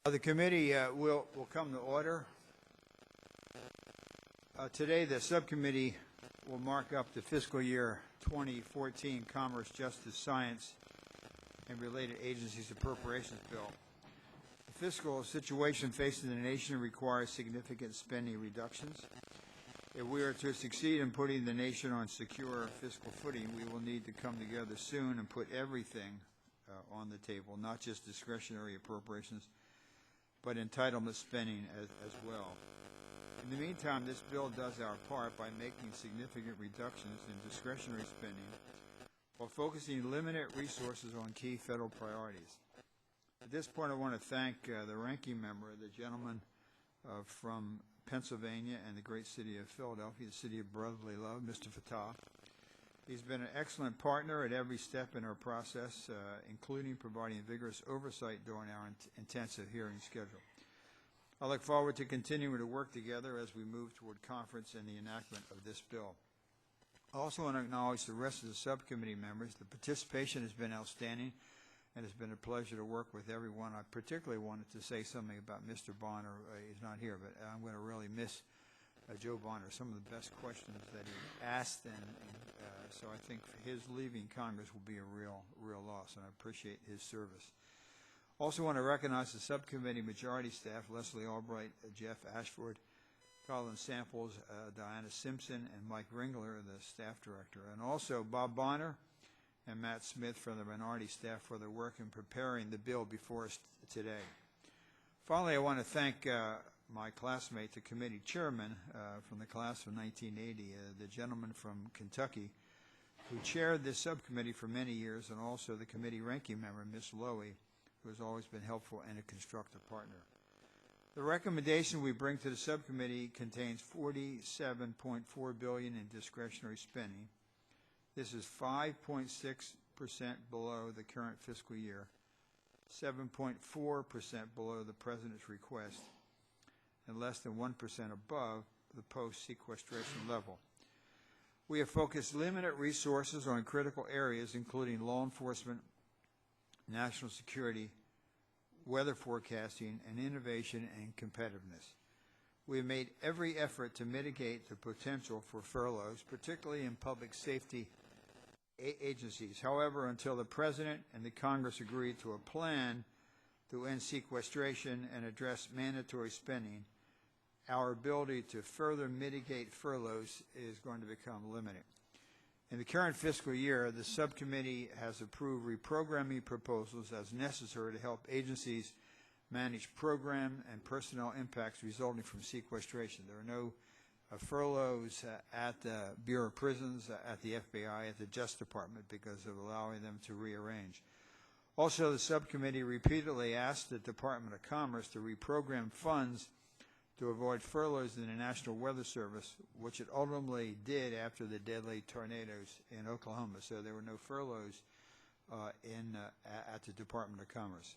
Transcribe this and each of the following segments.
The committee will come to order. Today, the subcommittee will mark up the fiscal year 2014 Commerce, Justice, Science, and Related Agencies Appropriations Bill. The fiscal situation facing the nation requires significant spending reductions. If we are to succeed in putting the nation on secure fiscal footing, we will need to come together soon and put everything on the table, not just discretionary appropriations, but entitlement spending as well. In the meantime, this bill does our part by making significant reductions in discretionary spending while focusing limited resources on key federal priorities. At this point, I want to thank the ranking member, the gentleman from Pennsylvania and the great city of Philadelphia, the city of brotherly love, Mr. Fattah. He's been an excellent partner at every step in our process, including providing vigorous oversight during our intensive hearing schedule. I look forward to continuing to work together as we move toward conference and the enactment of this bill. I also want to acknowledge the rest of the subcommittee members. The participation has been outstanding, and it's been a pleasure to work with everyone. I particularly wanted to say something about Mr. Bonner. He's not here, but I'm going to really miss Joe Bonner. Some of the best questions that he asked, and so I think his leaving Congress will be a real loss, and I appreciate his service. Also want to recognize the subcommittee majority staff, Leslie Albright, Jeff Ashford, Colin Samples, Diana Simpson, and Mike Ringler, the staff director, and also Bob Bonner and Matt Smith from the minority staff for their work in preparing the bill before us today. Finally, I want to thank my classmate, the committee chairman from the class of 1980, the gentleman from Kentucky, who chaired this subcommittee for many years, and also the committee ranking member, Ms. Lowy, who has always been helpful and a constructive partner. The recommendation we bring to the subcommittee contains $47.4 billion in discretionary spending. This is 5.6% below the current fiscal year, 7.4% below the President's request, and less than 1% above the post-sequestration level. We have focused limited resources on critical areas, including law enforcement, national security, weather forecasting, and innovation and competitiveness. We have made every effort to mitigate the potential for furloughs, particularly in public safety agencies. However, until the President and the Congress agree to a plan to end sequestration and address mandatory spending, our ability to further mitigate furloughs is going to become limited. In the current fiscal year, the subcommittee has approved reprogramming proposals as necessary to help agencies manage program and personnel impacts resulting from sequestration. There are no furloughs at the Bureau of Prisons, at the FBI, at the Justice Department because of allowing them to rearrange. Also, the subcommittee repeatedly asked the Department of Commerce to reprogram funds to avoid furloughs in the National Weather Service, which it ultimately did after the deadly tornadoes in Oklahoma. So there were no furloughs at the Department of Commerce.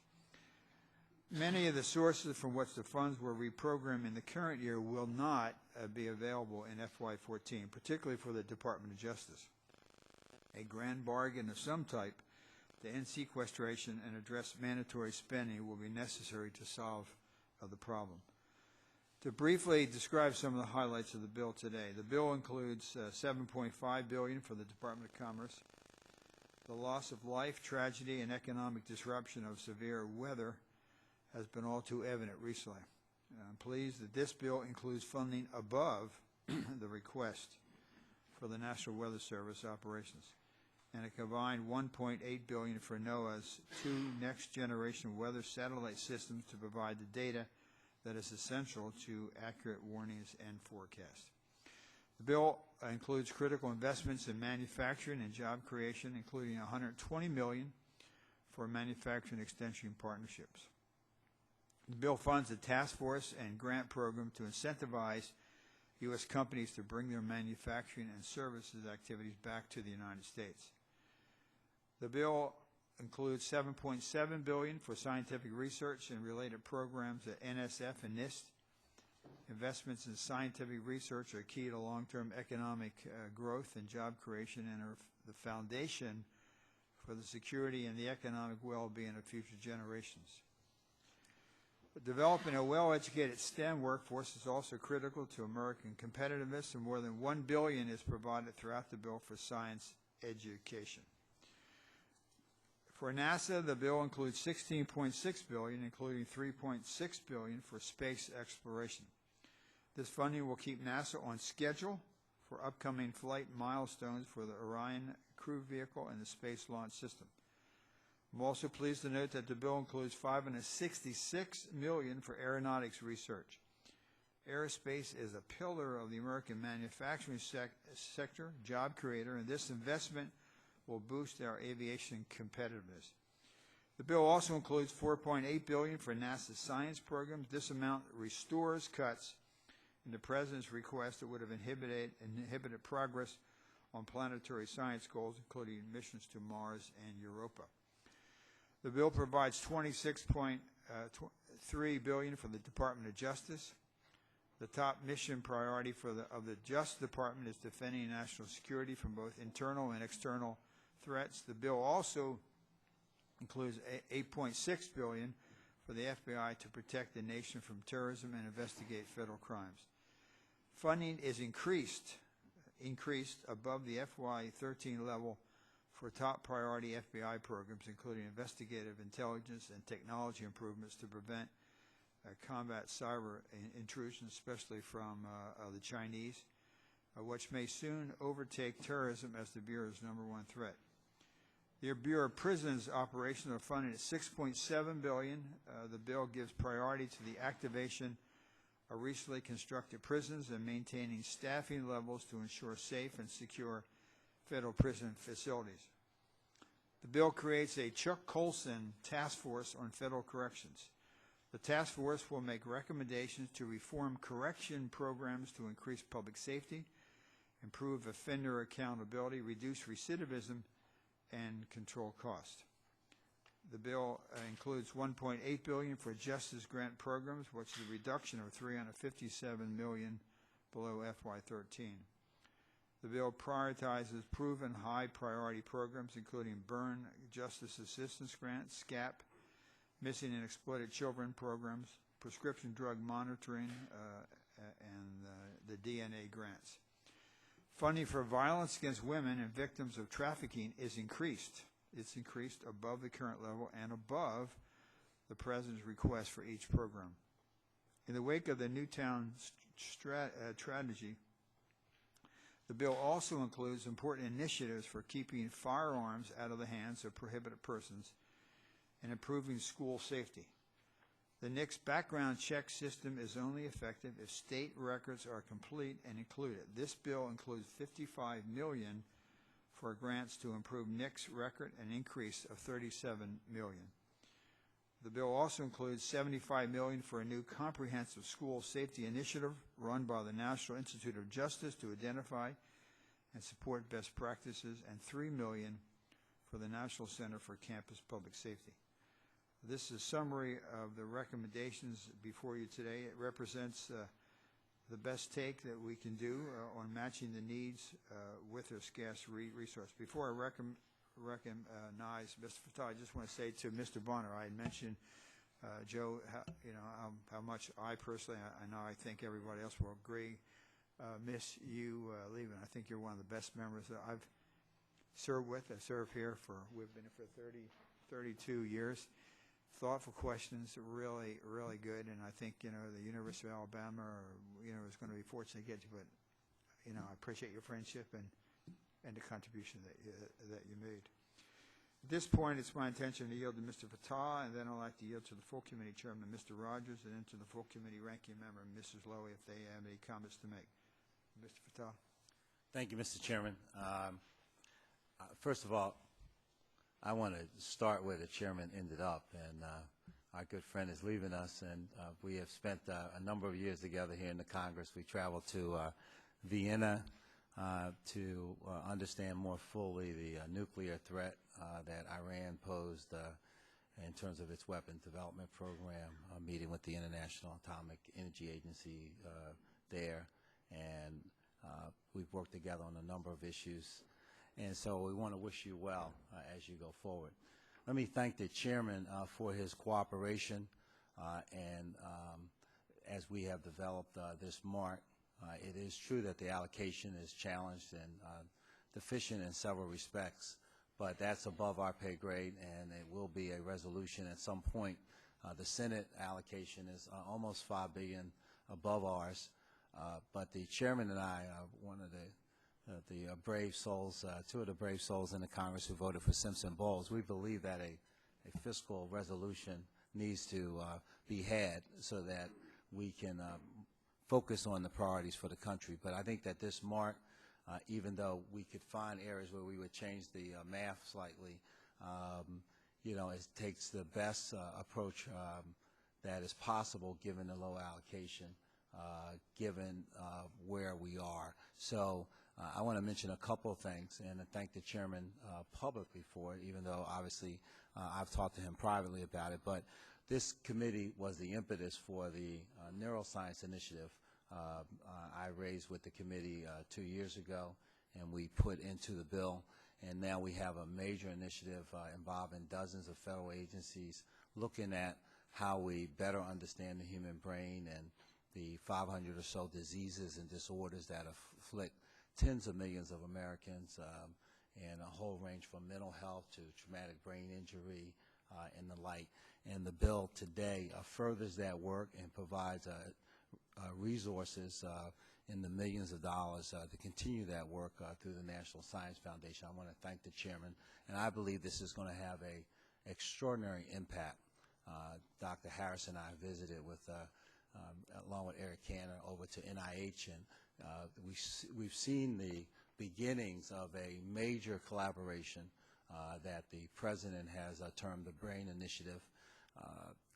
Many of the sources from which the funds were reprogrammed in the current year will not be available in FY14, particularly for the Department of Justice. A grand bargain of some type to end sequestration and address mandatory spending will be necessary to solve the problem. To briefly describe some of the highlights of the bill today, the bill includes $7.5 billion for the Department of Commerce. The loss of life, tragedy, and economic disruption of severe weather has been all too evident recently. I'm pleased that this bill includes funding above the request for the National Weather Service operations, and a combined $1.8 billion for NOAA's 2 next-generation weather satellite systems to provide the data that is essential to accurate warnings and forecasts. The bill includes critical investments in manufacturing and job creation, including $120 million for manufacturing extension partnerships. The bill funds a task force and grant program to incentivize U.S. companies to bring their manufacturing and services activities back to the United States. The bill includes $7.7 billion for scientific research and related programs at NSF and NIST. Investments in scientific research are key to long-term economic growth and job creation and are the foundation for the security and the economic well-being of future generations. Developing a well-educated STEM workforce is also critical to American competitiveness, and more than $1 billion is provided throughout the bill for science education. For NASA, the bill includes $16.6 billion, including $3.6 billion for space exploration. This funding will keep NASA on schedule for upcoming flight milestones for the Orion crew vehicle and the Space Launch System. I'm also pleased to note that the bill includes $566 million for aeronautics research. Aerospace is a pillar of the American manufacturing sector, job creator, and this investment will boost our aviation competitiveness. The bill also includes $4.8 billion for NASA science programs. This amount restores cuts in the President's request that would have inhibited progress on planetary science goals, including missions to Mars and Europa. The bill provides $26.3 billion for the Department of Justice. The top mission priority of the Justice Department is defending national security from both internal and external threats. The bill also includes $8.6 billion for the FBI to protect the nation from terrorism and investigate federal crimes. Funding is increased above the FY13 level for top priority FBI programs, including investigative intelligence and technology improvements to prevent combat cyber intrusion, especially from the Chinese, which may soon overtake terrorism as the Bureau's #1 threat. The Bureau of Prisons operations are funded at $6.7 billion. The bill gives priority to the activation of recently constructed prisons and maintaining staffing levels to ensure safe and secure federal prison facilities. The bill creates a Chuck Colson task force on federal corrections. The task force will make recommendations to reform correction programs to increase public safety, improve offender accountability, reduce recidivism, and control cost. The bill includes $1.8 billion for justice grant programs, which is a reduction of $357 million below FY13. The bill prioritizes proven high-priority programs, including Burn Justice Assistance Grants, SCAP, Missing and Exploited Children programs, prescription drug monitoring, and the DNA grants. Funding for violence against women and victims of trafficking is increased. It's increased above the current level and above the President's request for each program. In the wake of the Newtown tragedy, the bill also includes important initiatives for keeping firearms out of the hands of prohibited persons and improving school safety. The NICS background check system is only effective if state records are complete and included. This bill includes $55 million for grants to improve NICS record, an increase of $37 million. The bill also includes $75 million for a new comprehensive school safety initiative run by the National Institute of Justice to identify and support best practices, and $3 million for the National Center for Campus Public Safety. This is a summary of the recommendations before you today. It represents the best take that we can do on matching the needs with this scarce resource. Before I recognize Mr. Fattah, I just want to say to Mr. Bonner, I had mentioned, Joe, how much I personally, I know I think everybody else will agree, miss you leaving. I think you're one of the best members that I've served with. I served here we've been here for 32 years. Thoughtful questions, really, really good, and I think, the University of Alabama, is going to be fortunate to get you, but, I appreciate your friendship and the contribution that you made. At this point, it's my intention to yield to Mr. Fattah, and then I'd like to yield to the full committee chairman, Mr. Rogers, and then to the full committee ranking member, Mrs. Lowy, if they have any comments to make. Mr. Fattah. Thank you, Mr. Chairman. First of all, I want to start where the chairman ended up, and our good friend is leaving us, and we have spent a number of years together here in the Congress. We traveled to Vienna to understand more fully the nuclear threat that Iran posed in terms of its weapons development program, meeting with the International Atomic Energy Agency there, and we've worked together on a number of issues. And so we want to wish you well as you go forward. Let me thank the chairman for his cooperation As we have developed this mark, it is true that the allocation is challenged and deficient in several respects, but that's above our pay grade, and it will be a resolution at some point. The Senate allocation is almost $5 billion above ours, but the chairman and I, one of the brave souls, two of the brave souls in the Congress who voted for Simpson-Bowles, we believe that a fiscal resolution needs to be had so that we can focus on the priorities for the country. But I think that this mark, even though we could find areas where we would change the math slightly, it takes the best approach that is possible given the low allocation, given where we are. So I want to mention a couple of things and thank the chairman publicly for it, even though obviously I've talked to him privately about it. But this committee was the impetus for the neuroscience initiative I raised with the committee 2 years ago, and we put into the bill. And now we have a major initiative involving dozens of federal agencies looking at how we better understand the human brain and the 500 or so diseases and disorders that afflict tens of millions of Americans, and a whole range from mental health to traumatic brain injury and the like. And the bill today furthers that work and provides resources in the millions of dollars to continue that work through the National Science Foundation. I want to thank the chairman, and I believe this is going to have an extraordinary impact. Dr. Harris and I visited with, along with Eric Cantor, over to NIH, and we've seen the beginnings of a major collaboration that the president has termed the BRAIN Initiative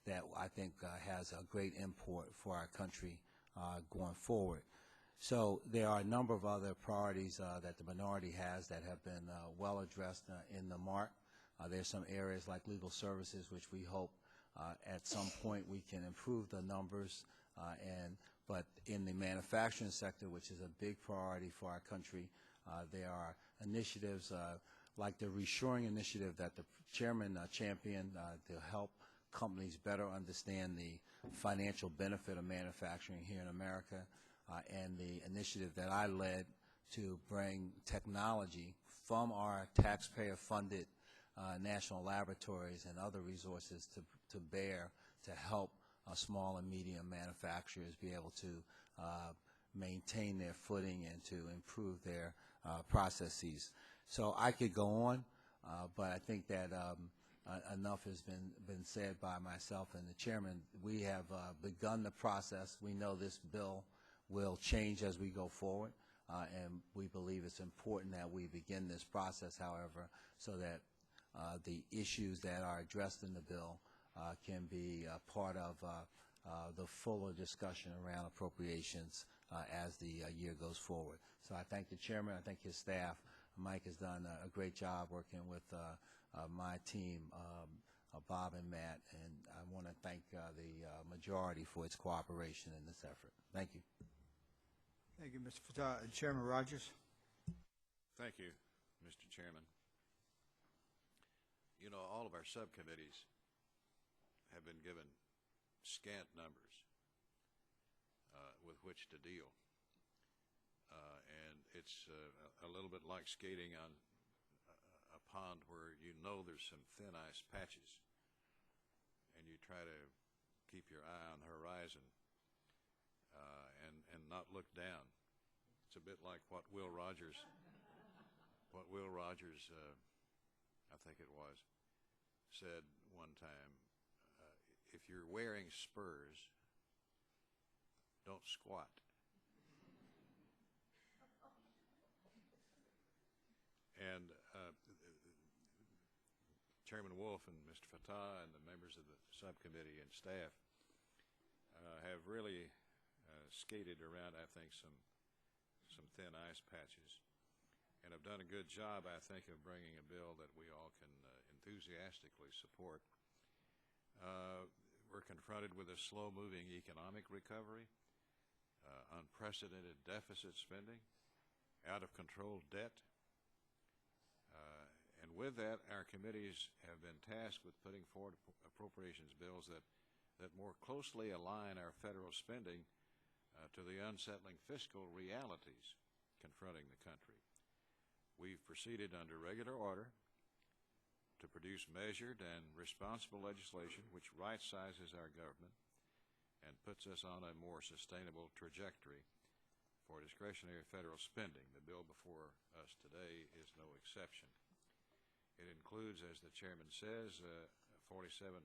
that I think has a great import for our country going forward. So there are a number of other priorities that the minority has that have been well addressed in the mark. There's some areas like legal services which we hope at some point we can improve the numbers, but in the manufacturing sector, which is a big priority for our country, there are initiatives like the reshoring initiative that the chairman championed to help companies better understand the financial benefit of manufacturing here in America, and the initiative that I led to bring technology from our taxpayer-funded national laboratories and other resources to bear to help small and medium manufacturers be able to maintain their footing and to improve their processes. So I could go on, but I think that enough has been said by myself and the chairman. We have begun the process. We know this bill will change as we go forward, and we believe it's important that we begin this process, however, so that the issues that are addressed in the bill can be part of the fuller discussion around appropriations as the year goes forward. So I thank the chairman. I thank his staff. Mike has done a great job working with my team, Bob and Matt, and I want to thank the majority for its cooperation in this effort. Thank you. Thank you, Mr. Fattah. Chairman Rogers. Thank you, Mr. Chairman. You know, all of our subcommittees have been given scant numbers with which to deal. And it's a little bit like skating on a pond where you know there's some thin ice patches, and you try to keep your eye on the horizon and not look down. It's a bit like what Will Rogers, I think it was, said one time, if you're wearing spurs, don't squat. And Chairman Wolf and Mr. Fattah and the members of the subcommittee and staff have really skated around, I think, some thin ice patches, and have done a good job, I think, of bringing a bill that we all can enthusiastically support. We're confronted with a slow-moving economic recovery, unprecedented deficit spending, out-of-control debt. And with that, our committees have been tasked with putting forward appropriations bills that that more closely align our federal spending to the unsettling fiscal realities confronting the country. We've proceeded under regular order to produce measured and responsible legislation which right-sizes our government and puts us on a more sustainable trajectory for discretionary federal spending. The bill before us today is no exception. It includes, as the chairman says, $47.4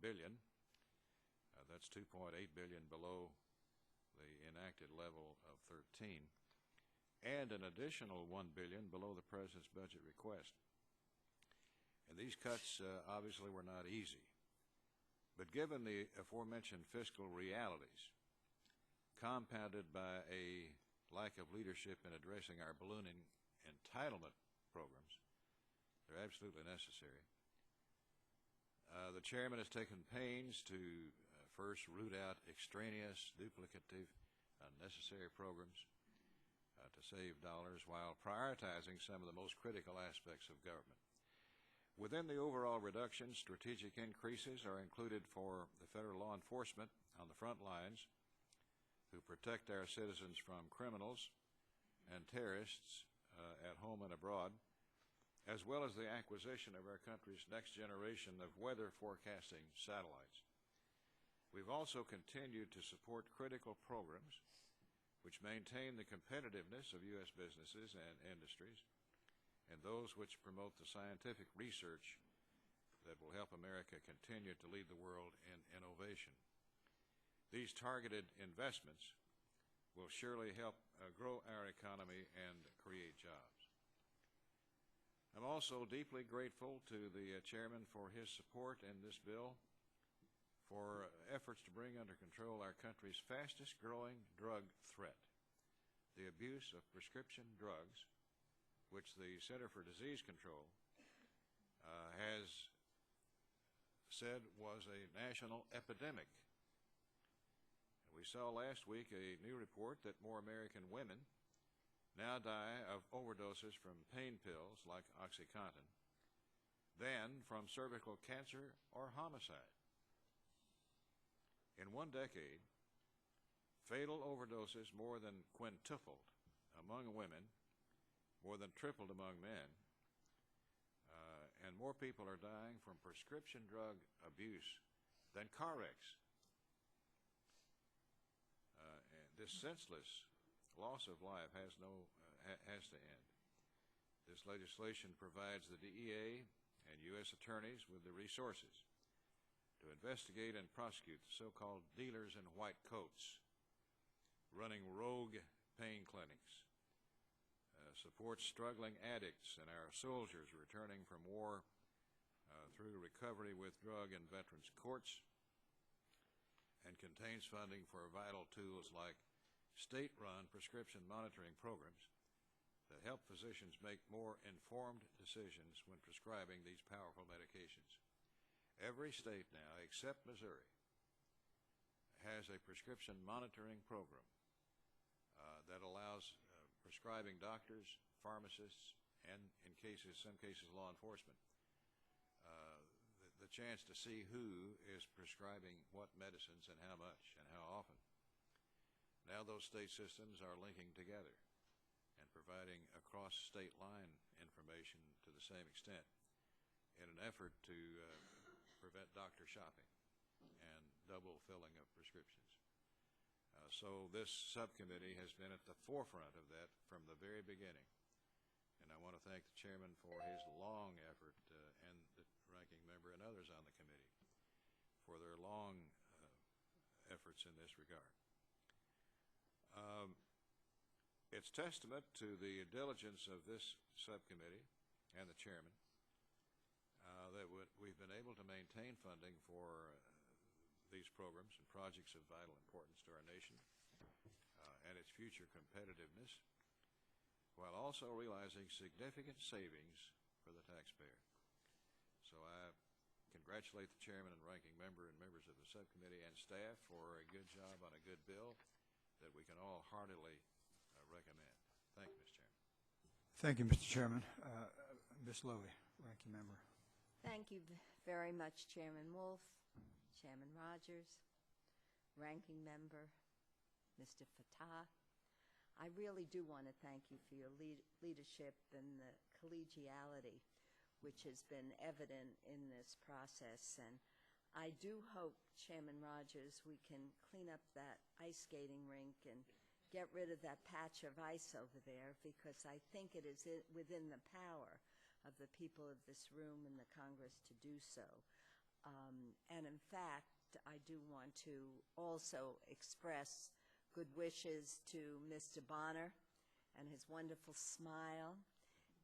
billion. That's $2.8 billion below the enacted level of 13, and an additional $1 billion below the president's budget request. And these cuts obviously were not easy. But given the aforementioned fiscal realities, compounded by a lack of leadership in addressing our ballooning entitlement programs, they're absolutely necessary. The chairman has taken pains to first root out extraneous, duplicative, unnecessary programs to save dollars while prioritizing some of the most critical aspects of government. Within the overall reduction, strategic increases are included for the federal law enforcement on the front lines who protect our citizens from criminals and terrorists at home and abroad, as well as the acquisition of our country's next generation of weather forecasting satellites. We've also continued to support critical programs which maintain the competitiveness of U.S. businesses and industries, and those which promote the scientific research that will help America continue to lead the world in innovation. These targeted investments will surely help grow our economy and create jobs. I'm also deeply grateful to the chairman for his support in this bill for efforts to bring under control our country's fastest growing drug threat, the abuse of prescription drugs, which the Center for Disease Control has said was a national epidemic. We saw last week a new report that more American women now die of overdoses from pain pills like OxyContin than from cervical cancer or homicide. In one decade, fatal overdoses more than quintupled among women, more than tripled among men, and more people are dying from prescription drug abuse than car wrecks. And this senseless loss of life has to end. This legislation provides the DEA and U.S. attorneys with the resources to investigate and prosecute the so-called dealers in white coats running rogue pain clinics, supports struggling addicts and our soldiers returning from war through recovery with drug and veterans courts, and contains funding for vital tools like state-run prescription monitoring programs that help physicians make more informed decisions when prescribing these powerful medications. Every state now, except Missouri, has a prescription monitoring program that allows prescribing doctors, pharmacists, and in some cases law enforcement, the chance to see who is prescribing what medicines and how much and how often. Now those state systems are linking together and providing across state line information to the same extent in an effort to prevent doctor shopping and double filling of prescriptions. So this subcommittee has been at the forefront of that from the very beginning. And I want to thank the chairman for his long effort and the ranking member and others on the committee for their long efforts in this regard. It's testament to the diligence of this subcommittee and the chairman that we've been able to maintain funding for these programs and projects of vital importance to our nation and its future competitiveness, while also realizing significant savings for the taxpayer. So I congratulate the chairman and ranking member and members of the subcommittee and staff for a good job on a good bill that we can all heartily recommend. Thank you, Mr. Chairman. Thank you, Mr. Chairman. Ms. Lowy, ranking member. Thank you very much, Chairman Wolf, Chairman Rogers, Ranking Member, Mr. Fattah. I really do want to thank you for your leadership and the collegiality which has been evident in this process. And I do hope, Chairman Rogers, we can clean up that ice skating rink and get rid of that patch of ice over there, because I think it is within the power of the people of this room and the Congress to do so. And in fact, I do want to also express good wishes to Mr. Bonner and his wonderful smile.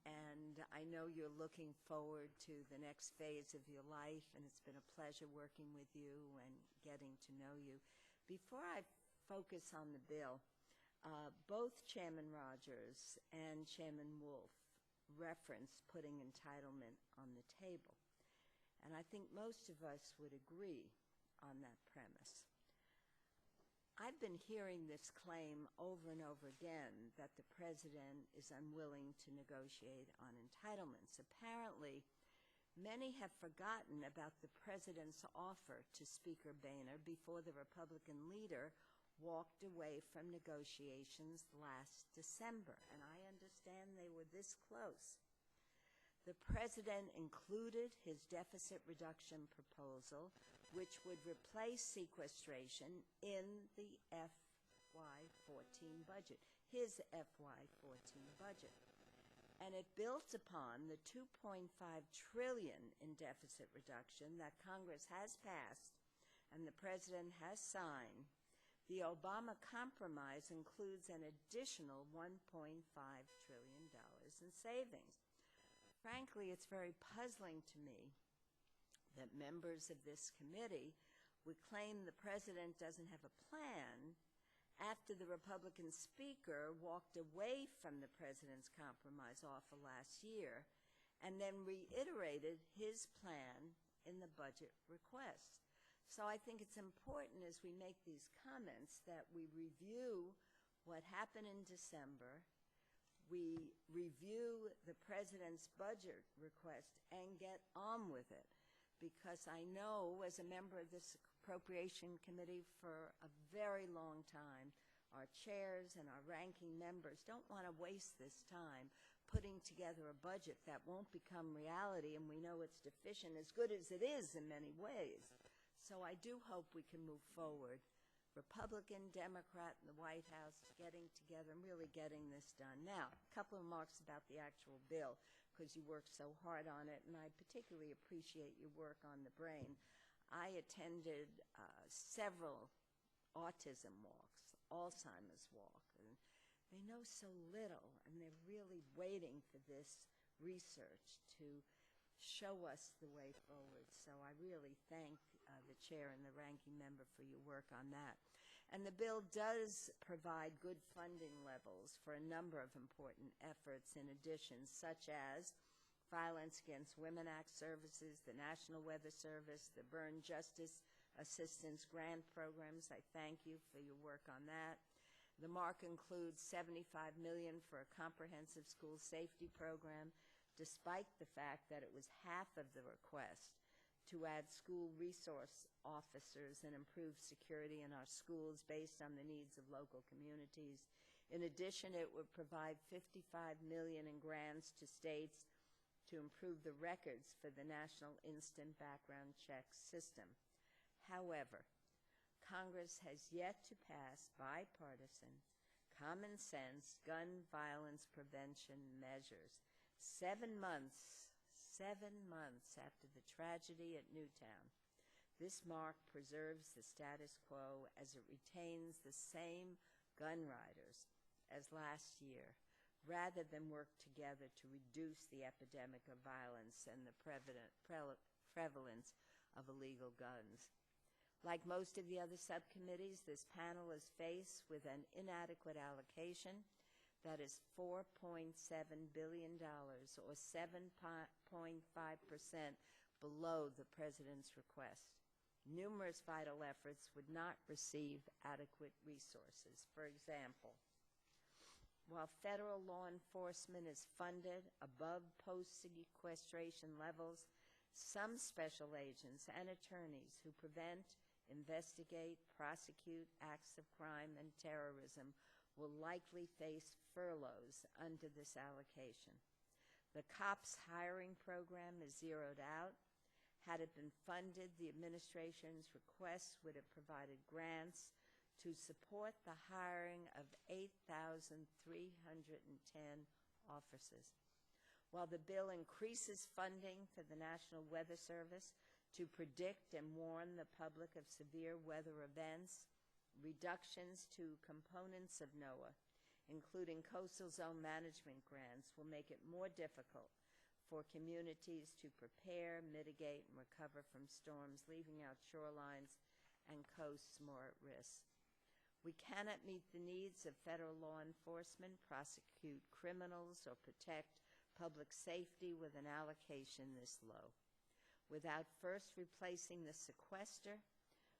And I know you're looking forward to the next phase of your life, and it's been a pleasure working with you and getting to know you. Before I focus on the bill, both Chairman Rogers and Chairman Wolf referenced putting entitlement on the table. And I think most of us would agree on that premise. I've been hearing this claim over and over again that the president is unwilling to negotiate on entitlements. Apparently, many have forgotten about the president's offer to Speaker Boehner before the Republican leader walked away from negotiations last December, and I understand they were this close. The president included his deficit reduction proposal, which would replace sequestration in the FY14 budget, his FY14 budget. And it built upon the $2.5 trillion in deficit reduction that Congress has passed and the president has signed. The Obama compromise includes an additional $1.5 trillion in savings. Frankly, it's very puzzling to me that members of this committee would claim the president doesn't have a plan after the Republican speaker walked away from the president's compromise offer last year and then reiterated his plan in the budget request. So I think it's important as we make these comments that we review what happened in December, we review the president's budget request and get on with it. Because I know, as a member of this Appropriation Committee for a very long time, our chairs and our ranking members don't want to waste this time putting together a budget that won't become reality, and we know it's deficient, as good as it is in many ways. So I do hope we can move forward, Republican, Democrat, and the White House getting together and really getting this done. Now, a couple of remarks about the actual bill, because you worked so hard on it, and I particularly appreciate your work on the brain. I attended several autism walks, Alzheimer's walk, and they know so little, and they're really waiting for this research to show us the way forward. So I really thank the chair and the ranking member for your work on that. And the bill does provide good funding levels for a number of important efforts in addition, such as Violence Against Women Act services, the National Weather Service, the Burn Justice Assistance Grant programs. I thank you for your work on that. The mark includes $75 million for a comprehensive school safety program, despite the fact that it was half of the request to add school resource officers and improve security in our schools based on the needs of local communities. In addition, it would provide $55 million in grants to states to improve the records for the National Instant Background Check system. However, Congress has yet to pass bipartisan, common sense gun violence prevention measures. 7 months after the tragedy at Newtown. This mark preserves the status quo as it retains the same gun riders as last year, rather than work together to reduce the epidemic of violence and the prevalence of illegal guns. Like most of the other subcommittees, this panel is faced with an inadequate allocation that is $4.7 billion, or 7.5% below the president's request. Numerous vital efforts would not receive adequate resources. For example, while federal law enforcement is funded above post-sequestration levels, Some special agents and attorneys who prevent, investigate, prosecute acts of crime and terrorism will likely face furloughs under this allocation. The COPS hiring program is zeroed out. Had it been funded, the administration's request would have provided grants to support the hiring of 8,310 officers. While the bill increases funding for the National Weather Service to predict and warn the public of severe weather events, reductions to components of NOAA, including coastal zone management grants, will make it more difficult for communities to prepare, mitigate, and recover from storms, leaving out shorelines and coasts more at risk. We cannot meet the needs of federal law enforcement, prosecute criminals, or protect public safety with an allocation this low. Without first replacing the sequester,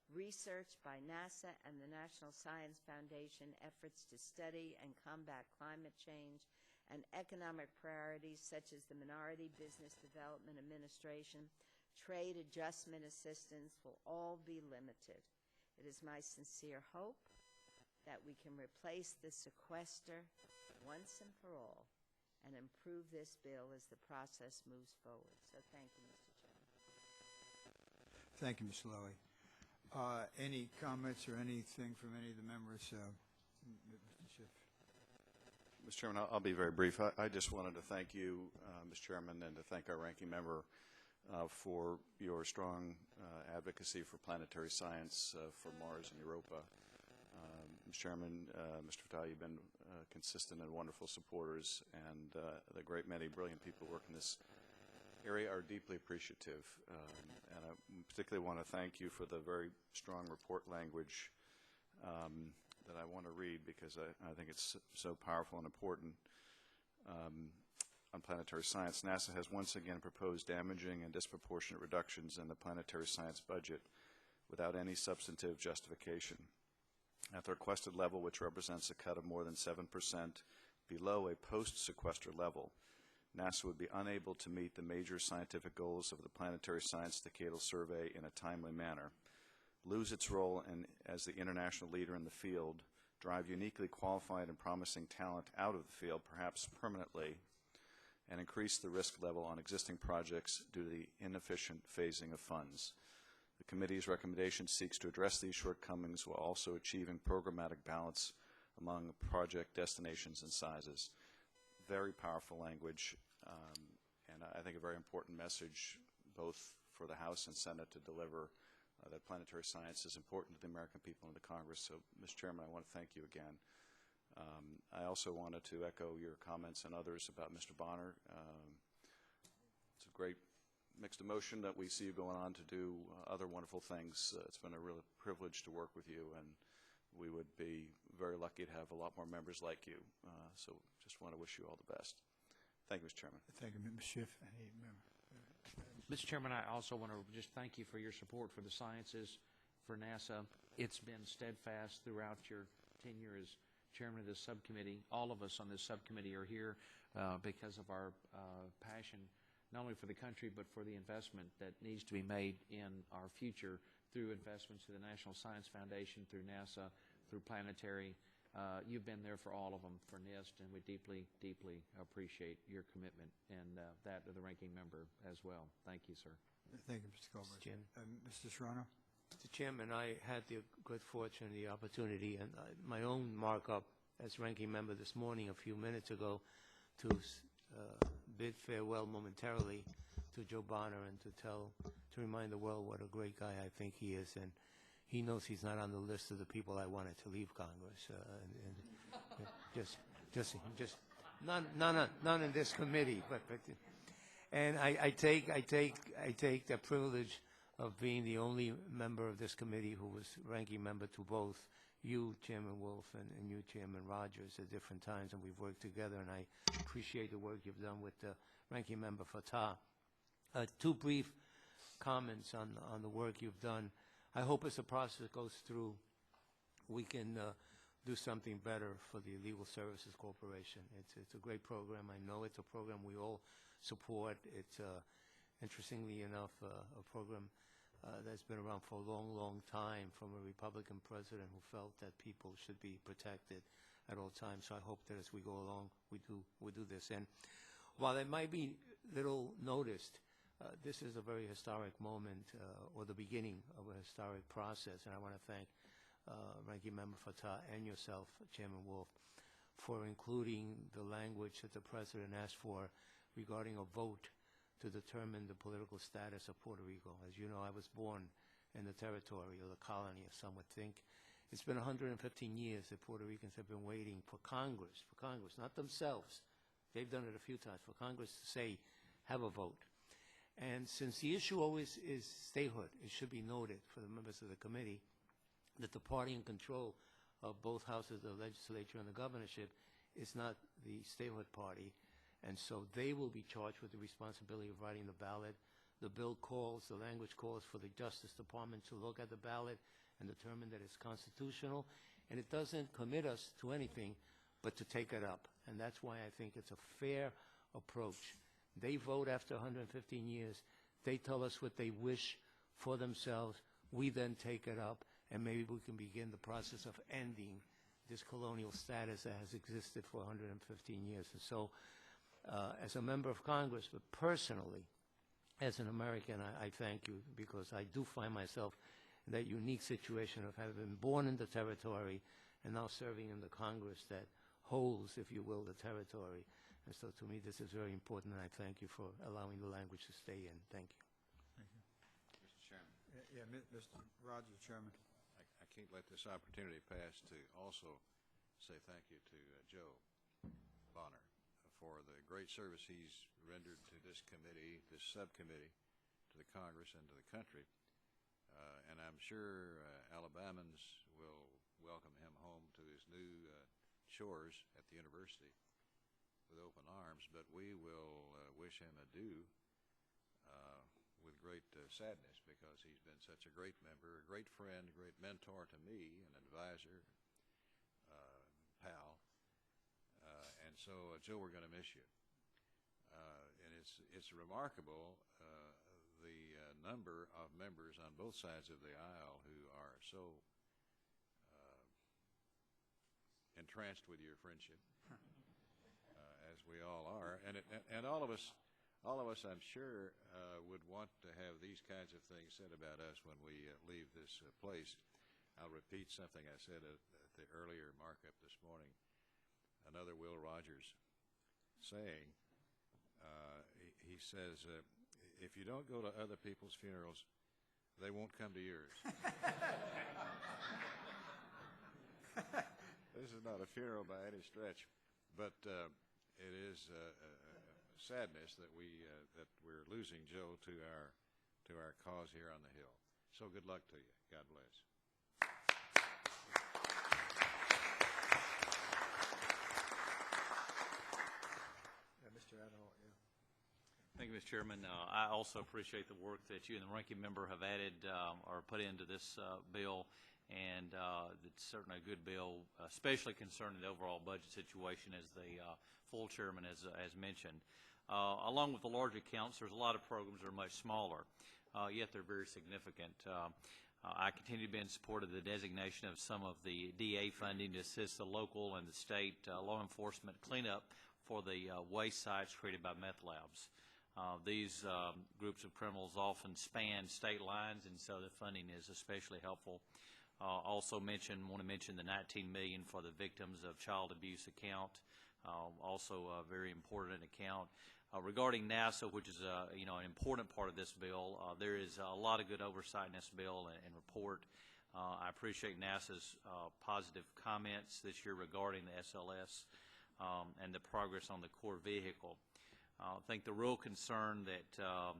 research by NASA and the National Science Foundation efforts to study and combat climate change, and economic priorities such as the Minority Business Development Administration, trade adjustment assistance will all be limited. It is my sincere hope that we can replace the sequester once and for all and improve this bill as the process moves forward. So thank you, Mr. Chairman. Thank you, Ms. Lowy. Any comments or anything from any of the members? Mr. Schiff. Mr. Chairman, I'll be very brief. I just wanted to thank you, Mr. Chairman, and to thank our ranking member for your strong advocacy for planetary science for Mars and Europa. Mr. Chairman, Mr. Fattah, you've been consistent and wonderful supporters, and the great many brilliant people working in this area are deeply appreciative. And I particularly want to thank you for the very strong report language that I want to read, because I think it's so powerful and important. On planetary science, NASA has once again proposed damaging and disproportionate reductions in the planetary science budget without any substantive justification. At the requested level, which represents a cut of more than 7% below a post-sequester level, NASA would be unable to meet the major scientific goals of the Planetary Science Decadal Survey in a timely manner, lose its role as the international leader in the field, drive uniquely qualified and promising talent out of the field, perhaps permanently, and increase the risk level on existing projects due to the inefficient phasing of funds. The committee's recommendation seeks to address these shortcomings while also achieving programmatic balance among project destinations and sizes. Very powerful language, and I think a very important message both for the House and Senate to deliver that planetary science is important to the American people and the Congress. So, Mr. Chairman, I want to thank you again. I also wanted to echo your comments and others about Mr. Bonner. It's a great mixed emotion that we see you going on to do other wonderful things. It's been a real privilege to work with you, and we would be very lucky to have a lot more members like you. So just want to wish you all the best. Thank you, Mr. Chairman. Thank you, Mr. Schiff. Any member? Mr. Chairman, I also want to just thank you for your support for the sciences, for NASA. It's been steadfast throughout your tenure as chairman of this subcommittee. All of us on this subcommittee are here because of our passion, not only for the country, but for the investment that needs to be made in our future through investments to the National Science Foundation, through NASA, through Planetary. You've been there for all of them, for NIST, and we deeply, deeply appreciate your commitment and that of the ranking member as well. Thank you, sir. Thank you, Mr. Colbert. Mr. Chairman. Mr. Serrano? Mr. Chairman, I had the good fortune, the opportunity, and my own markup as ranking member this morning, a few minutes ago, to bid farewell momentarily to Joe Bonner and to remind the world what a great guy I think he is, and he knows he's not on the list of the people I wanted to leave Congress. Just none in this committee, but and I take the privilege of being the only member of this committee who was ranking member to both you, Chairman Wolf, and you, Chairman Rogers, at different times, and we've worked together, and I appreciate the work you've done with ranking member Fattah. Two brief comments on the work you've done. I hope as the process goes through, we can do something better for the Legal Services Corporation. It's a great program. I know it's a program we all support. interestingly enough, a program that's been around for a long, long time from a Republican president who felt that people should be protected at all times. So I hope that as we go along, we do this. And while it might be little noticed, this is a very historic moment, or the beginning of a historic process. And I want to thank Ranking Member Fatah and yourself, Chairman Wolf, for including the language that the President asked for regarding a vote to determine the political status of Puerto Rico. As you know, I was born in the territory, or the colony, as some would think. It's been 115 years that Puerto Ricans have been waiting for Congress, not themselves. They've done it a few times, for Congress to say, have a vote. And since the issue always is statehood, it should be noted for the members of the committee that the party in control of both houses of the legislature and the governorship is not the statehood party, and so they will be charged with the responsibility of writing the ballot. The bill calls, the language calls for the Justice Department to look at the ballot and determine that it's constitutional, and it doesn't commit us to anything but to take it up, and that's why I think it's a fair approach. They vote after 115 years. They tell us what they wish for themselves. We then take it up, and maybe we can begin the process of ending this colonial status that has existed for 115 years. And so, as a member of Congress, but personally, as an American, I thank you, because I do find myself in that unique situation of having been born in the territory and now serving in the Congress that holds, if you will, the territory. And so to me, this is very important, and I thank you for allowing the language to stay in. Thank you. Thank you. Mr. Chairman, Mr. Rogers, Chairman. I can't let this opportunity pass to also say thank you to Joe Bonner for the great service he's rendered to this committee, this subcommittee, to the Congress and to the country. And I'm sure Alabamans will welcome him home to his new chores at the university with open arms, but we will wish him adieu with great sadness, because he's been such a great member, a great friend, a great mentor to me, an advisor, pal. And so, Joe, we're going to miss you. And it's remarkable the number of members on both sides of the aisle who are so entranced with your friendship, as we all are, and all of us, I'm sure, would want to have these kinds of things said about us when we leave this place. I'll repeat something I said at the earlier markup this morning. Another Will Rogers saying. He says, if you don't go to other people's funerals, they won't come to yours. This is not a funeral by any stretch, but it is sadness that we're losing Joe to our cause here on the Hill. So good luck to you. God bless. Mr. Adderall, yeah. Thank you, Mr. Chairman. I also appreciate the work that you and the ranking member have added or put into this bill, and it's certainly a good bill, especially concerning the overall budget situation, as the full chairman has mentioned. Along with the large accounts, there's a lot of programs that are much smaller, yet they're very significant. I continue to be in support of the designation of some of the DA funding to assist the local and the state law enforcement cleanup for the waste sites created by meth labs. These groups of criminals often span state lines, and so the funding is especially helpful. Want to mention the $19 million for the Victims of Child Abuse account, also a very important account. Regarding NASA, which is an important part of this bill, there is a lot of good oversight in this bill and report. I appreciate NASA's positive comments this year regarding the SLS and the progress on the core vehicle. I think the real concern that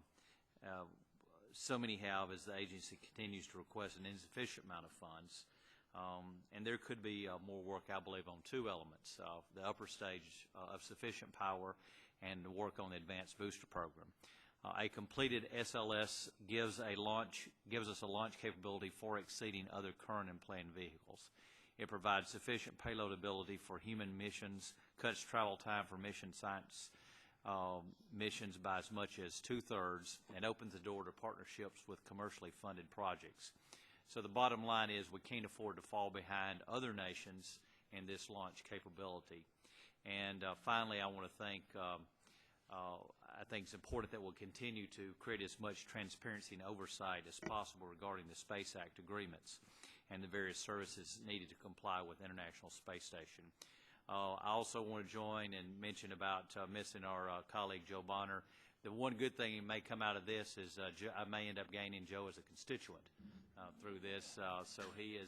so many have is the agency continues to request an insufficient amount of funds. And there could be more work, I believe, on two elements, the upper stage of sufficient power and the work on the advanced booster program. A completed SLS gives us a launch capability far exceeding other current and planned vehicles. It provides sufficient payload ability for human missions, cuts travel time for mission sites, missions by as much as 2/3 and opens the door to partnerships with commercially funded projects. So the bottom line is we can't afford to fall behind other nations in this launch capability. And finally, I want to thank, I think it's important that we'll continue to create as much transparency and oversight as possible regarding the Space Act agreements and the various services needed to comply with International Space Station. I also want to join and mention about missing our colleague Joe Bonner. The one good thing that may come out of this is I may end up gaining Joe as a constituent through this, so he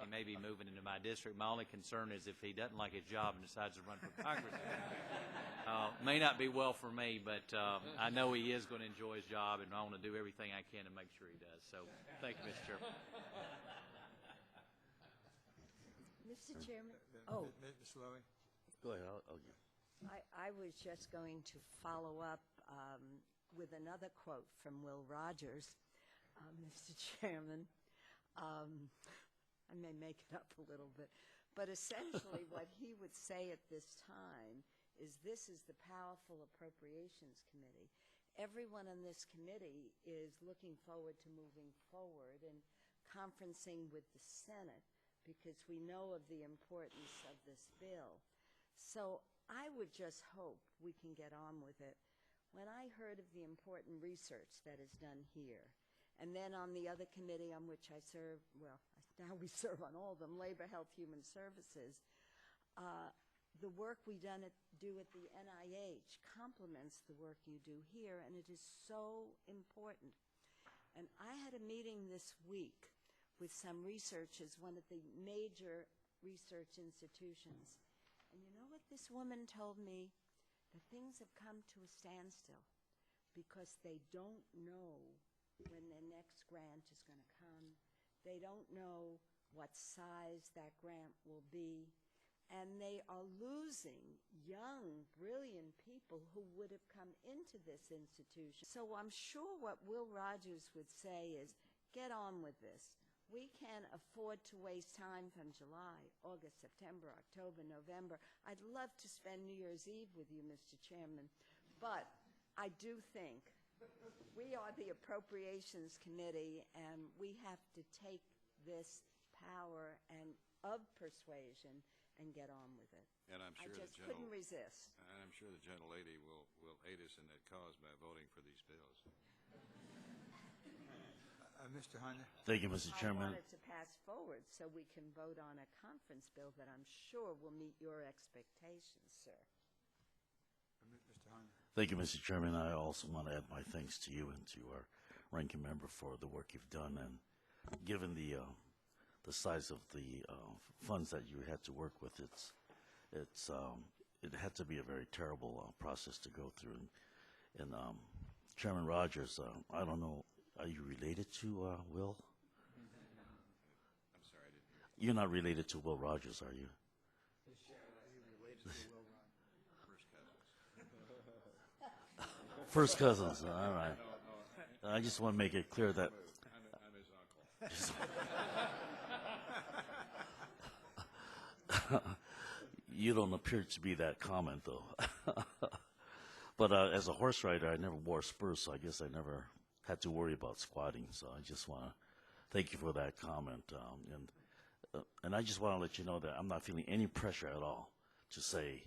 may be moving into my district. My only concern is if he doesn't like his job and decides to run for Congress. May not be well for me, but I know he is going to enjoy his job, and I want to do everything I can to make sure he does. So thank you, Mr. Chairman. Mr. Chairman? Oh, Ms. Lowy? Go ahead. I'll give. I was just going to follow up with another quote from Will Rogers, Mr. Chairman. I may make it up a little bit, but essentially what he would say at this time is this is the powerful Appropriations Committee. Everyone on this committee is looking forward to moving forward and conferencing with the Senate because we know of the importance of this bill. So I would just hope we can get on with it. When I heard of the important research that is done here, and then on the other committee on which I serve, well, now we serve on all of them, Labor, Health, Human Services, the work we do at the NIH complements the work you do here, and it is so important. And I had a meeting this week with some researchers, one of the major research institutions. And you know what this woman told me? That things have come to a standstill because they don't know when their next grant is going to come. They don't know what size that grant will be. And they are losing young, brilliant people who would have come into this institution. So I'm sure what Will Rogers would say is, get on with this. We can't afford to waste time from July, August, September, October, November. I'd love to spend New Year's Eve with you, Mr. Chairman, but I do think we are the Appropriations Committee, and we have to take this power and of persuasion and get on with it. And I'm sure I just couldn't resist. And I'm sure the gentlelady will aid us in that cause by voting for these bills. Mr. Hunter? Thank you, Mr. Chairman. I wanted to pass forward so we can vote on a conference bill that I'm sure will meet your expectations, sir. Mr. Hunter? Thank you, Mr. Chairman. I also want to add my thanks to you and to our ranking member for the work you've done. And given the size of the funds that you had to work with, it had to be a very terrible process to go through. And Chairman Rogers, I don't know, are you related to Will? I'm sorry, I didn't hear you. You're not related to Will Rogers, are you? First cousins. First cousins, all right. I just want to make it clear that I'm his uncle. you don't appear to be that common, though. But as a horse rider, I never wore spurs, so I guess I never had to worry about squatting. So I just want to thank you for that comment. And I just want to let you know that I'm not feeling any pressure at all to say,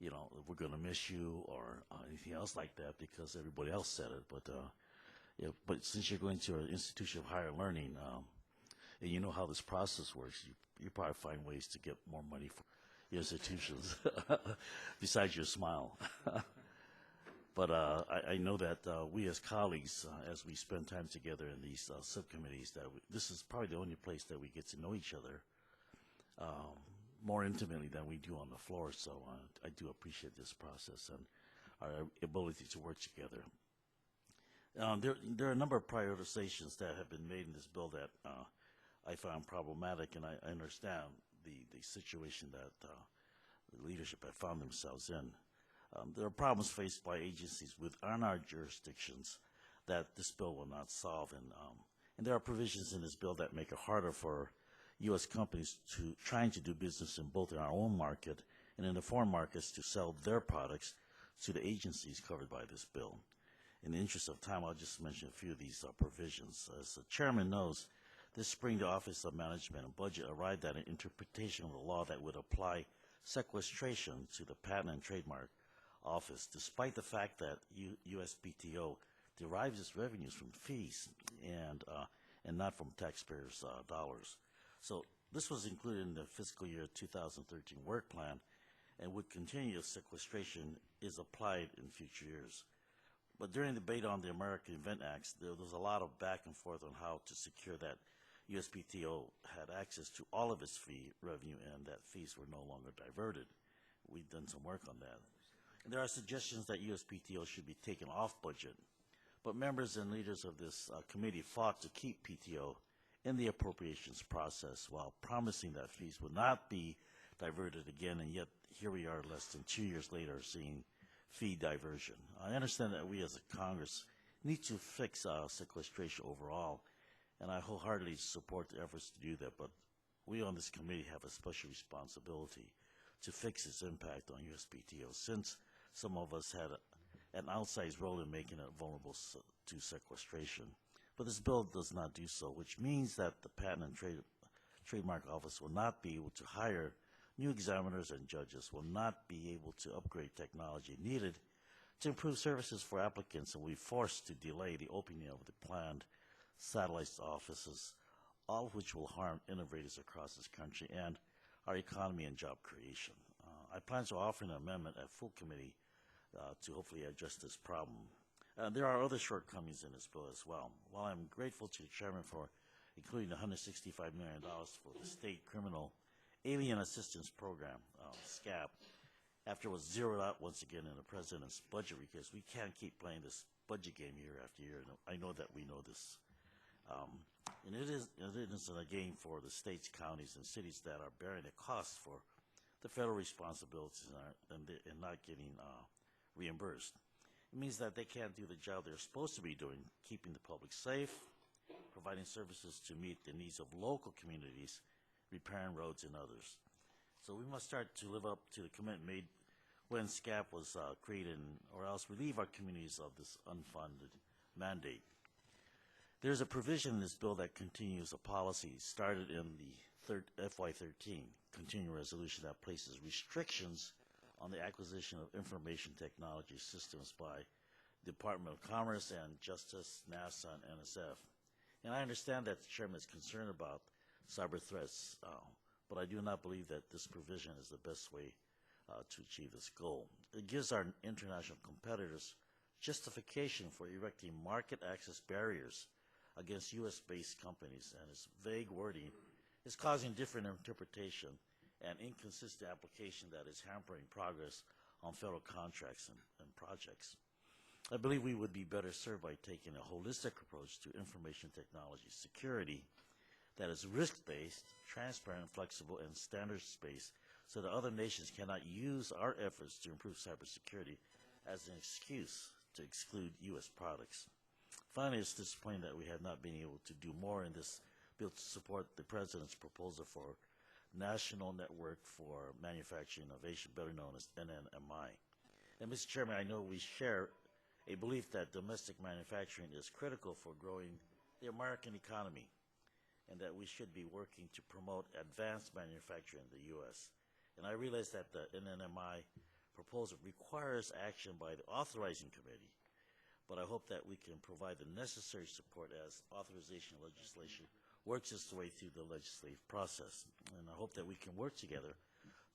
you know, we're going to miss you or anything else like that because everybody else said it. But since you're going to an institution of higher learning, and you know how this process works, you probably find ways to get more money for your institutions besides your smile. But I know that we as colleagues, as we spend time together in these subcommittees, that this is probably the only place that we get to know each other more intimately than we do on the floor. So I do appreciate this process and our ability to work together. There are a number of prioritizations that have been made in this bill that I found problematic, and I understand the situation that the leadership have found themselves in. There are problems faced by agencies within our jurisdictions that this bill will not solve, and there are provisions in this bill that make it harder for U.S. companies trying to do business in both our own market and in the foreign markets to sell their products to the agencies covered by this bill. In the interest of time, I'll just mention a few of these provisions. As the chairman knows, this spring the Office of Management and Budget arrived at an interpretation of the law that would apply sequestration to the Patent and Trademark Office, despite the fact that USPTO derives its revenues from fees and not from taxpayers' dollars. So this was included in the fiscal year 2013 work plan and would continue if sequestration is applied in future years. But during the debate on the American Invent Acts, there was a lot of back and forth on how to secure that USPTO had access to all of its fee revenue and that fees were no longer diverted. We've done some work on that. And there are suggestions that USPTO should be taken off budget. But members and leaders of this committee fought to keep PTO in the appropriations process while promising that fees would not be diverted again, and yet here we are less than 2 years later seeing fee diversion. I understand that we as a Congress need to fix sequestration overall, and I wholeheartedly support the efforts to do that, but we on this committee have a special responsibility to fix its impact on USPTO, since some of us had an outsized role in making it vulnerable to sequestration. But this bill does not do so, which means that the Patent and Trademark Office will not be able to hire new examiners, and judges will not be able to upgrade technology needed to improve services for applicants, and we're forced to delay the opening of the planned satellite offices, all of which will harm innovators across this country and our economy and job creation. I plan to offer an amendment at full committee to hopefully address this problem. There are other shortcomings in this bill as well. While I'm grateful to the chairman for including $165 million for the State Criminal Alien Assistance Program, SCAP, after it was zeroed out once again in the president's budget, because we can't keep playing this budget game year after year. And I know that we know this. And it isn't a game for the states, counties, and cities that are bearing the cost for the federal responsibilities and not getting reimbursed. It means that they can't do the job they're supposed to be doing, keeping the public safe, providing services to meet the needs of local communities, repairing roads and others. So we must start to live up to the commitment made when SCAP was created, or else relieve our communities of this unfunded mandate. There's a provision in this bill that continues a policy started in the FY13 continuing resolution that places restrictions on the acquisition of information technology systems by the Department of Commerce and Justice, NASA, and NSF. And I understand that the chairman is concerned about cyber threats, but I do not believe that this provision is the best way to achieve this goal. It gives our international competitors justification for erecting market access barriers against U.S.-based companies, and its vague wording is causing different interpretation and inconsistent application that is hampering progress on federal contracts and projects. I believe we would be better served by taking a holistic approach to information technology security that is risk-based, transparent, flexible, and standards-based, so that other nations cannot use our efforts to improve cybersecurity as an excuse to exclude U.S. products. Finally, it's disappointing that we have not been able to do more in this bill to support the President's proposal for National Network for Manufacturing Innovation, better known as NNMI. And Mr. Chairman, I know we share a belief that domestic manufacturing is critical for growing the American economy, and that we should be working to promote advanced manufacturing in the U.S. And I realize that the NNMI proposal requires action by the authorizing committee, but I hope that we can provide the necessary support as authorization legislation works its way through the legislative process. And I hope that we can work together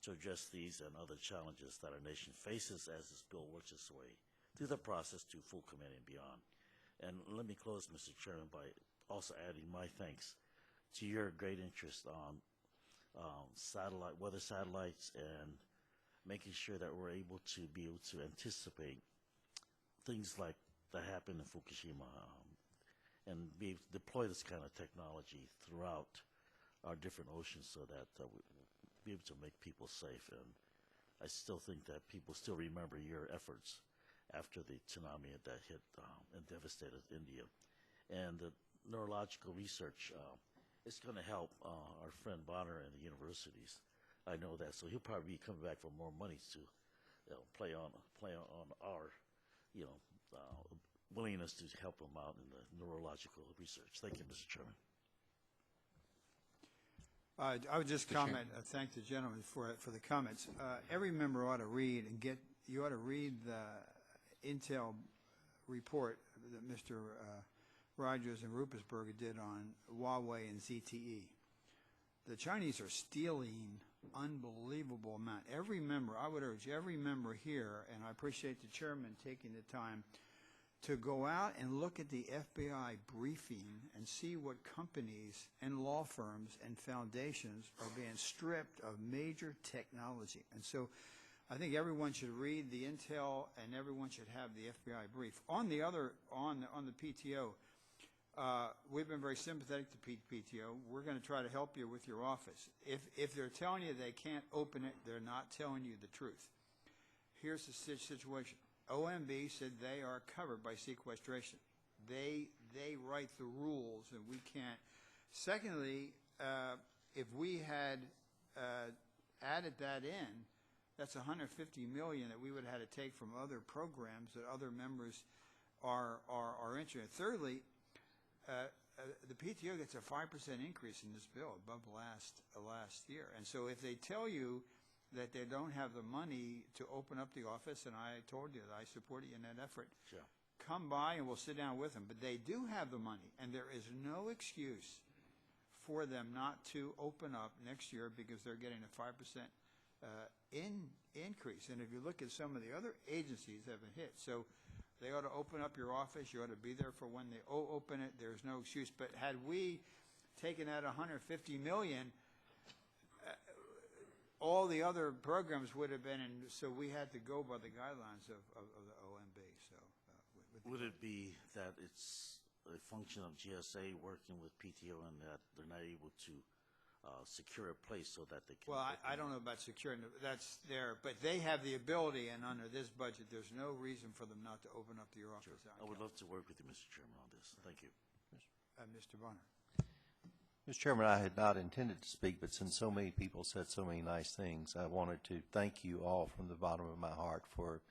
to address these and other challenges that our nation faces as this bill works its way through the process to full committee and beyond. And let me close, Mr. Chairman, by also adding my thanks to your great interest on weather satellites and making sure that we're able to anticipate things like that happened in Fukushima, and be able to deploy this kind of technology throughout our different oceans so that we'll be able to make people safe. And I still think that people still remember your efforts after the tsunami that hit and devastated India. And the neurological research is going to help our friend Bonner and the universities. I know that. So he'll probably be coming back for more money to play on our, willingness to help them out in the neurological research. Thank you, Mr. Chairman. I would just comment, thank the gentleman for the comments. Every member ought to read you ought to read the Intel report that Mr. Rogers and Ruppersberger did on Huawei and ZTE. The Chinese are stealing unbelievable amount. Every member, I would urge every member here, and I appreciate the chairman taking the time to go out and look at the FBI briefing and see what companies and law firms and foundations are being stripped of major technology. And so I think everyone should read the intel and everyone should have the FBI brief. On the PTO, we've been very sympathetic to PTO. We're going to try to help you with your office. If they're telling you they can't open it, they're not telling you the truth. Here's the situation. OMB said they are covered by sequestration. They write the rules, and we can't. Secondly, if we had added that in, that's $150 million that we would have had to take from other programs that other members are interested in. Thirdly, the PTO gets a 5% increase in this bill above last year. And so if they tell you that they don't have the money to open up the office, and I told you that I supported you in that effort, Sure. Come by and we'll sit down with them. But they do have the money, and there is no excuse for them not to open up next year because they're getting a 5% increase. And if you look at some of the other agencies that have been hit, so they ought to open up your office. You ought to be there for when they open it. There's no excuse. But had we taken out $150 million, all the other programs would have been, and so we had to go by the guidelines of the OMB. So, would it be that it's a function of GSA working with PTO and that they're not able to secure a place so that they can? Well, I don't know about securing. That's there, but they have the ability, and under this budget, there's no reason for them not to open up your office. Sure. I would love to work with you, Mr. Chairman, on this. Thank you. Mr. Bonner. Mr. Chairman, I had not intended to speak, but since so many people said so many nice things, I wanted to thank you all from the bottom of my heart for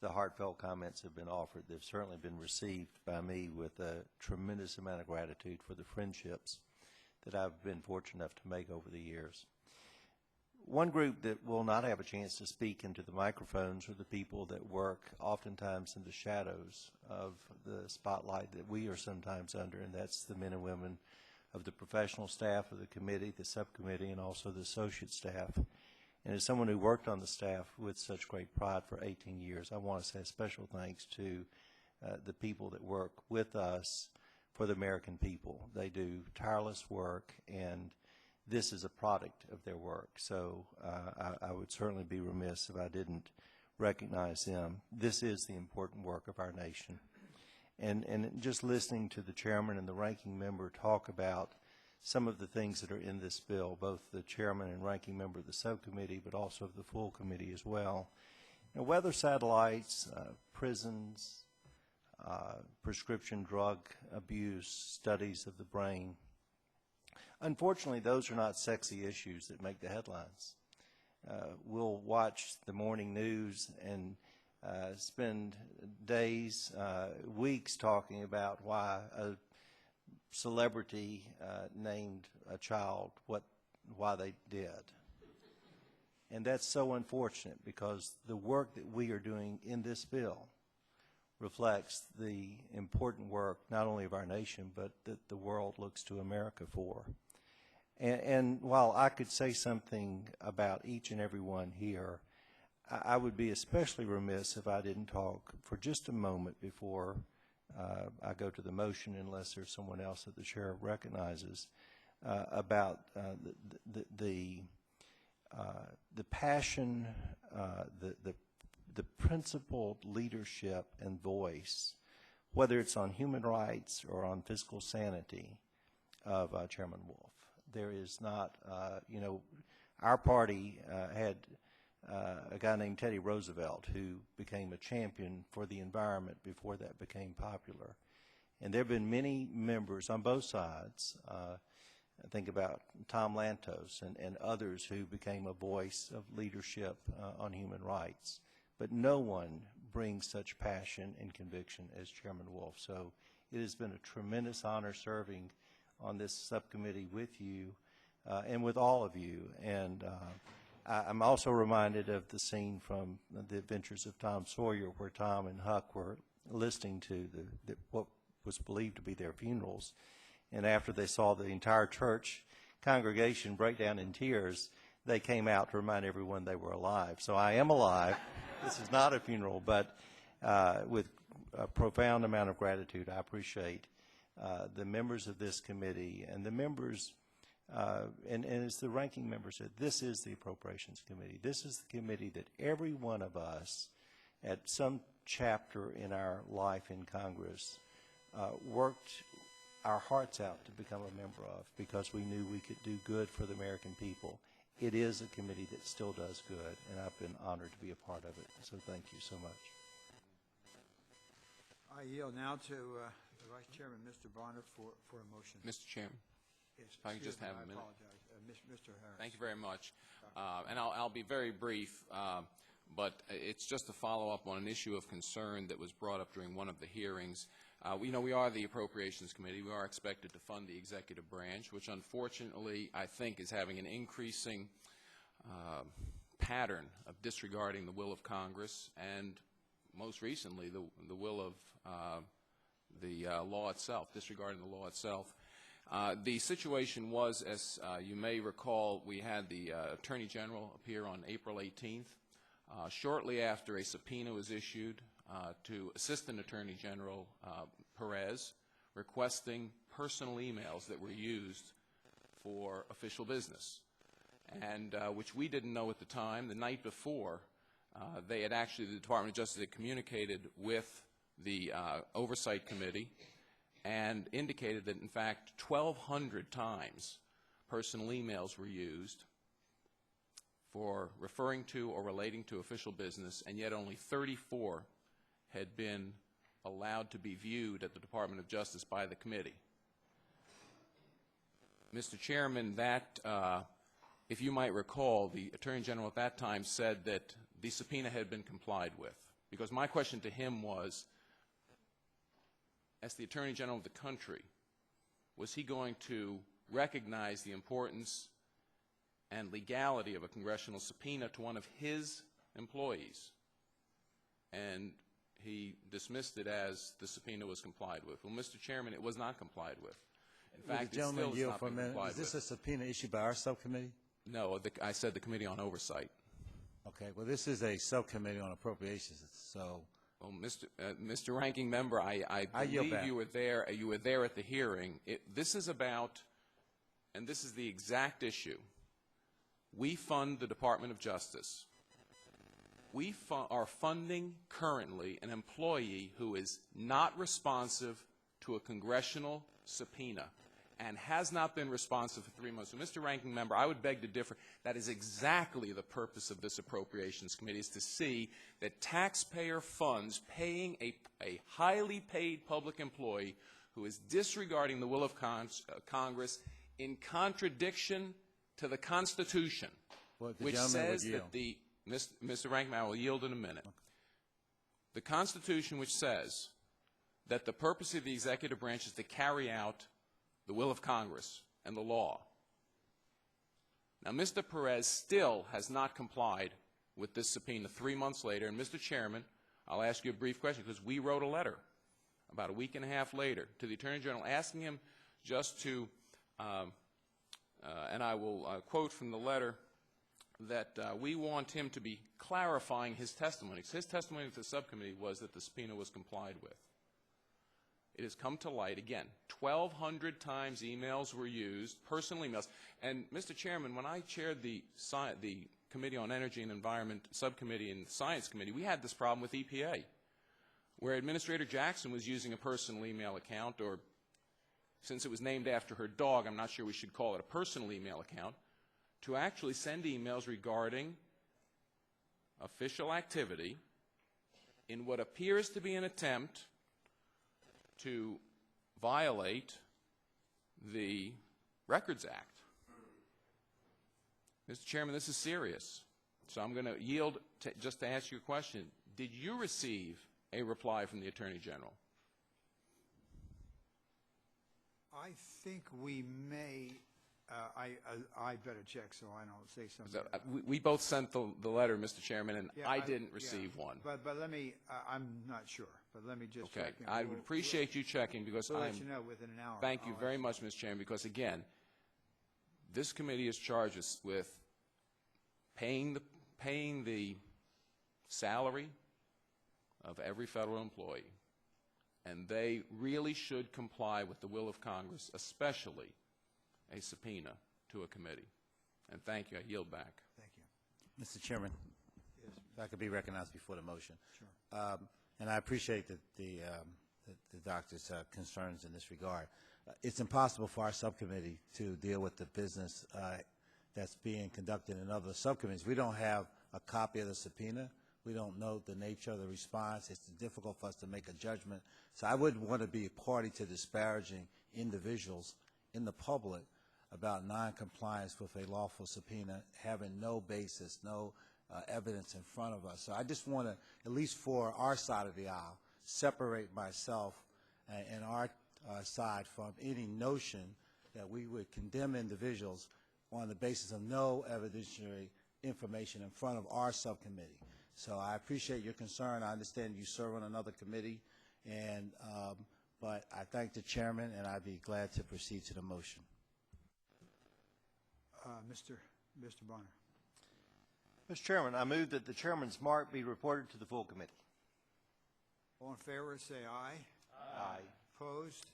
the heartfelt comments that have been offered. They've certainly been received by me with a tremendous amount of gratitude for the friendships that I've been fortunate enough to make over the years. One group that will not have a chance to speak into the microphones are the people that work oftentimes in the shadows of the spotlight that we are sometimes under, and that's the men and women of the professional staff of the committee, the subcommittee, and also the associate staff. And as someone who worked on the staff with such great pride for 18 years, I want to say a special thanks to the people that work with us for the American people. They do tireless work, and this is a product of their work. So I would certainly be remiss if I didn't recognize them. This is the important work of our nation. And just listening to the chairman and the ranking member talk about some of the things that are in this bill, both the chairman and ranking member of the subcommittee, but also of the full committee as well. You know, weather satellites, prisons, prescription drug abuse, studies of the brain. Unfortunately, those are not sexy issues that make the headlines. We'll watch the morning news and spend days, weeks talking about why a celebrity named a child why they did. And that's so unfortunate because the work that we are doing in this bill reflects the important work not only of our nation but that the world looks to America for. And while I could say something about each and every one here, I would be especially remiss if I didn't talk for just a moment before I go to the motion, unless there's someone else that the chair recognizes, about the passion, the principled leadership and voice, whether it's on human rights or on fiscal sanity, of Chairman Wolf. There is not, our party had a guy named Teddy Roosevelt who became a champion for the environment before that became popular. And there have been many members on both sides, I think about Tom Lantos and others who became a voice of leadership on human rights. but no one brings such passion and conviction as Chairman Wolf. So it has been a tremendous honor serving on this subcommittee with you and with all of you. And I'm also reminded of the scene from The Adventures of Tom Sawyer, where Tom and Huck were listening to what was believed to be their funerals. And after they saw the entire church congregation break down in tears, they came out to remind everyone they were alive. So I am alive. This is not a funeral, but with a profound amount of gratitude, I appreciate the members of this committee and the members, and as the ranking member said, this is the Appropriations Committee. This is the committee that every one of us at some chapter in our life in Congress worked our hearts out to become a member of, because we knew we could do good for the American people. It is a committee that still does good, and I've been honored to be a part of it. So thank you so much. I yield now to the Vice Chairman, Mr. Bonner, for a motion. Mr. Chairman, Yes, if I could just have a minute. I apologize. Mr. Harris. Thank you very much. And I'll be very brief, but it's just a follow-up on an issue of concern that was brought up during one of the hearings. We are the Appropriations Committee. We are expected to fund the executive branch, which unfortunately I think is having an increasing pattern of disregarding the will of Congress and most recently the will of the law itself, disregarding the law itself. The situation was, as you may recall, we had the Attorney General appear on April 18th. Shortly after, a subpoena was issued to Assistant Attorney General Perez, requesting personal emails that were used for official business, and which we didn't know at the time. The night before, they had actually, the Department of Justice had communicated with the Oversight Committee and indicated that, in fact, 1,200 times personal emails were used for referring to or relating to official business, and yet only 34 had been allowed to be viewed at the Department of Justice by the committee. Mr. Chairman, that, if you might recall, the Attorney General at that time said that the subpoena had been complied with. Because my question to him was, as the Attorney General of the country, was he going to recognize the importance and legality of a congressional subpoena to one of his employees? And he dismissed it as the subpoena was complied with. Well, Mr. Chairman, it was not complied with. In fact, it still is not being complied with. Is this a subpoena issued by our subcommittee? No, I said the Committee on Oversight. Okay, well, this is a subcommittee on appropriations, so... Well, Mr. Ranking Member, I believe you were there. You were there at the hearing. This is about, and this is the exact issue. We fund the Department of Justice. We are funding currently an employee who is not responsive to a congressional subpoena and has not been responsive for 3 months. So, Mr. Ranking Member, I would beg to differ. That is exactly the purpose of this Appropriations Committee, is to see that taxpayer funds paying a highly paid public employee who is disregarding the will of Congress in contradiction to the Constitution, which says that the Mr. Ranking Member, I will yield in a minute. Okay. The Constitution, which says that the purpose of the executive branch is to carry out the will of Congress and the law. Now, Mr. Perez still has not complied with this subpoena 3 months later. And, Mr. Chairman, I'll ask you a brief question, because we wrote a letter about a week and a half later to the Attorney General asking him just to, and I will quote from the letter, that we want him to be clarifying his testimony. His testimony to the subcommittee was that the subpoena was complied with. It has come to light, again, 1,200 times emails were used, personal emails. And, Mr. Chairman, when I chaired the Committee on Energy and Environment Subcommittee and Science Committee, we had this problem with EPA, where Administrator Jackson was using a personal email account, or since it was named after her dog, I'm not sure we should call it a personal email account, to actually send emails regarding official activity in what appears to be an attempt to violate the Records Act. Mr. Chairman, this is serious. So I'm going to yield just to ask you a question. Did you receive a reply from the Attorney General? I think we may, I better check so I don't say something. We both sent the letter, Mr. Chairman, and Yeah, I didn't receive one. But let me, I'm not sure, but let me just Okay. check. I would appreciate you checking because We'll I'm... let you know within an hour. Thank you I'll very let much, Mr. Chairman, because, again, this committee is charged us with paying the salary of every federal employee, and they really should comply with the will of Congress, especially a subpoena to a committee. And thank you. I yield back. Thank you. Mr. Chairman, Yes. if I could be recognized before the motion. Sure. And I appreciate the doctor's concerns in this regard. It's impossible for our subcommittee to deal with the business that's being conducted in other subcommittees. We don't have a copy of the subpoena. We don't know the nature of the response. It's difficult for us to make a judgment. So I wouldn't want to be a party to disparaging individuals in the public about noncompliance with a lawful subpoena, having no basis, no evidence in front of us. So I just want to, at least for our side of the aisle, separate myself and our side from any notion that we would condemn individuals on the basis of no evidentiary information in front of our subcommittee. So I appreciate your concern. I understand you serve on another committee, and but I thank the chairman, and I'd be glad to proceed to the motion. Mr. Bonner. Mr. Chairman, I move that the chairman's mark be reported to the full committee. All in favor, say aye. Aye. Opposed?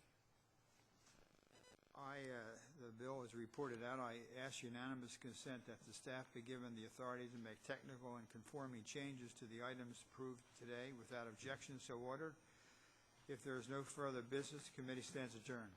The bill is reported out. I ask unanimous consent that the staff be given the authority to make technical and conforming changes to the items approved today without objection, so ordered. If there is no further business, the committee stands adjourned.